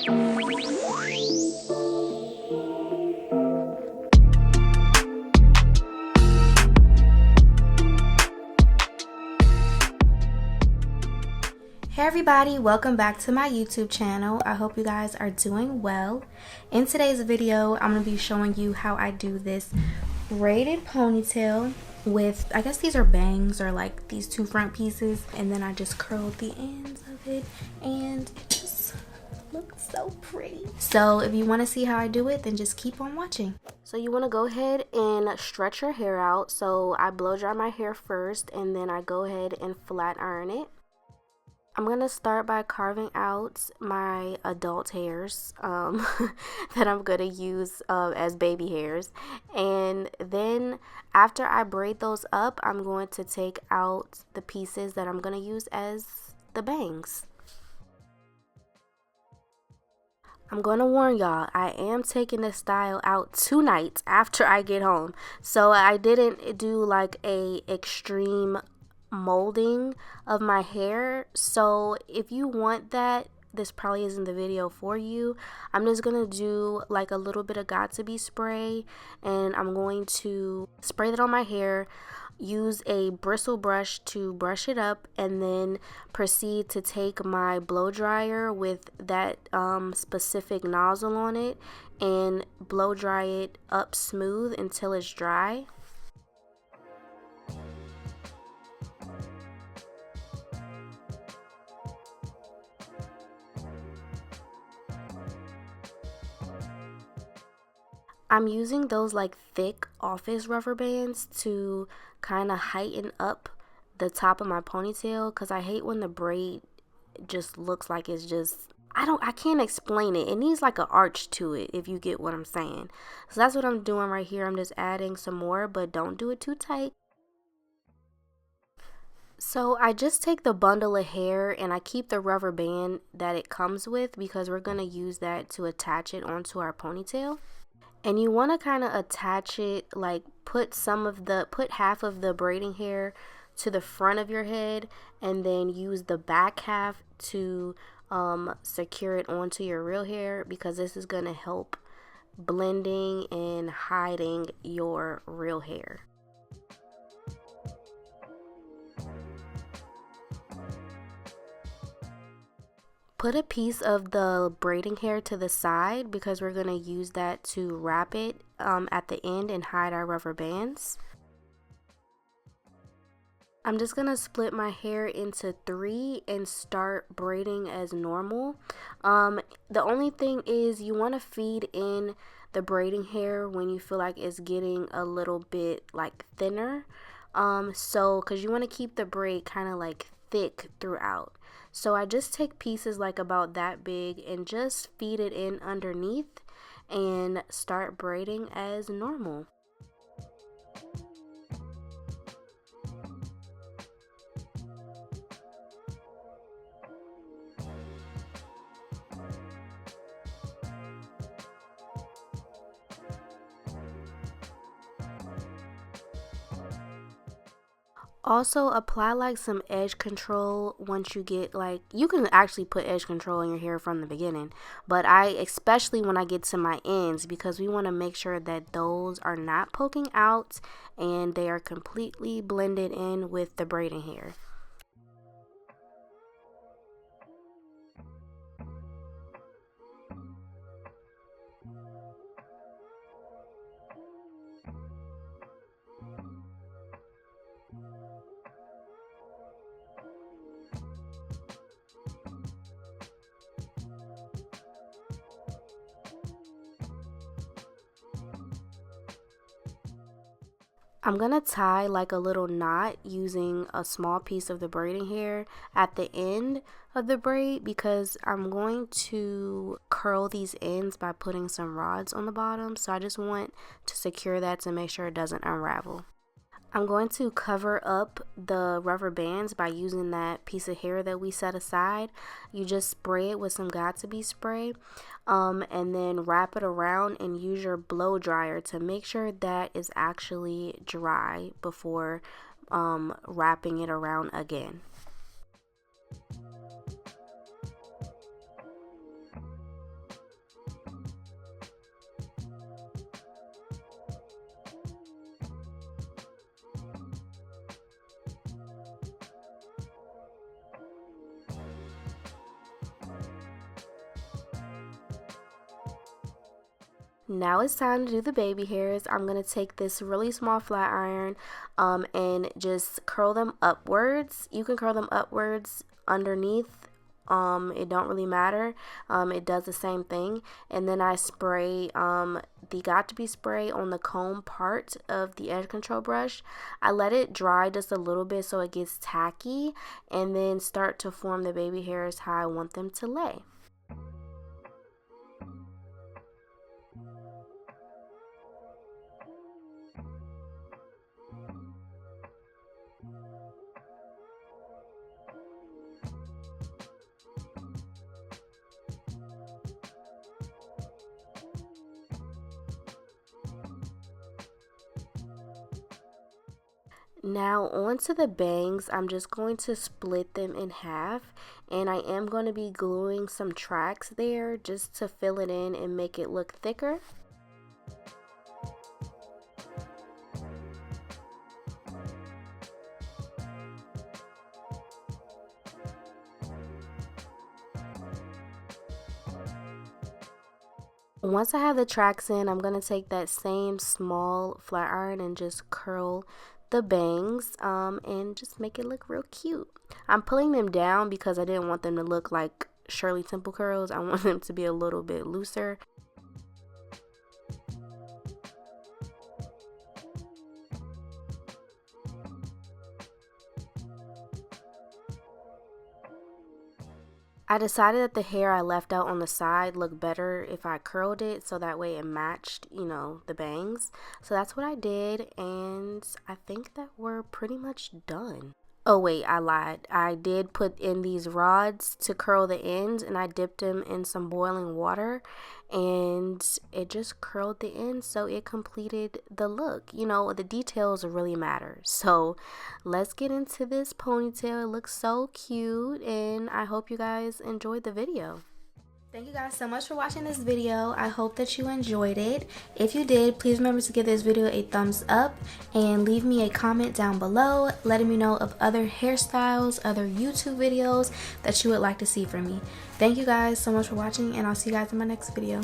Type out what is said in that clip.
Hey everybody, welcome back to my YouTube channel. I hope you guys are doing well. In today's video, I'm going to be showing you how I do this braided ponytail with, I guess these are bangs or like these two front pieces, and then I just curled the ends of it and it just looks so pretty. So if you want to see how I do it, then just keep on watching. So you want to go ahead and stretch your hair out. So I blow dry my hair first and then I go ahead and flat iron it. I'm going to start by carving out my adult hairs that I'm going to use as baby hairs. And then after I braid those up, I'm going to take out the pieces that I'm going to use as the bangs. I'm going to warn y'all, I am taking this style out tonight after I get home. So I didn't do like a extreme molding of my hair, so if you want that, this probably isn't the video for you. I'm just gonna do like a little bit of got2b spray, and I'm going to spray that on my hair, use a bristle brush to brush it up, and then proceed to take my blow dryer with that specific nozzle on it and blow dry it up smooth until it's dry. I'm using those like thick office rubber bands to kind of heighten up the top of my ponytail, because I hate when the braid just looks like it's just, I can't explain it. It needs like an arch to it, if you get what I'm saying. So that's what I'm doing right here. I'm just adding some more, but don't do it too tight. So I just take the bundle of hair and I keep the rubber band that it comes with, because we're going to use that to attach it onto our ponytail. And you want to kind of attach it, like put half of the braiding hair to the front of your head, and then use the back half to secure it onto your real hair, because this is going to help blending and hiding your real hair. Put a piece of the braiding hair to the side, because we're going to use that to wrap it at the end and hide our rubber bands. I'm just going to split my hair into 3 and start braiding as normal. The only thing is you want to feed in the braiding hair when you feel like it's getting a little bit like thinner. Because you want to keep the braid kind of like thick throughout. So I just take pieces like about that big and just feed it in underneath and start braiding as normal. Also apply like some edge control once you get like, you can actually put edge control in your hair from the beginning, but especially when I get to my ends, because we want to make sure that those are not poking out and they are completely blended in with the braiding hair. I'm gonna tie like a little knot using a small piece of the braiding hair at the end of the braid, because I'm going to curl these ends by putting some rods on the bottom. So I just want to secure that to make sure it doesn't unravel. I'm going to cover up the rubber bands by using that piece of hair that we set aside. You just spray it with some got2b spray, and then wrap it around and use your blow dryer to make sure that is actually dry before wrapping it around again. Now it's time to do the baby hairs. I'm going to take this really small flat iron and just curl them upwards. You can curl them upwards, underneath. It don't really matter. It does the same thing. And then I spray the got to be spray on the comb part of the edge control brush. I let it dry just a little bit so it gets tacky, and then start to form the baby hairs how I want them to lay. Now onto the bangs, I'm just going to split them in half, and I am going to be gluing some tracks there just to fill it in and make it look thicker. Once I have the tracks in, I'm going to take that same small flat iron and just curl the bangs and just make it look real cute. I'm pulling them down because I didn't want them to look like Shirley Temple curls. I want them to be a little bit looser. I decided that the hair I left out on the side looked better if I curled it, so that way it matched, you know, the bangs. So that's what I did, and I think that we're pretty much done. Oh wait, I lied. I did put in these rods to curl the ends, and I dipped them in some boiling water, and it just curled the ends, so it completed the look. You know, the details really matter. So let's get into this ponytail. It looks so cute, and I hope you guys enjoyed the video. Thank you guys so much for watching this video. I hope that you enjoyed it. If you did, please remember to give this video a thumbs up and leave me a comment down below letting me know of other hairstyles, other YouTube videos that you would like to see from me. Thank you guys so much for watching, and I'll see you guys in my next video.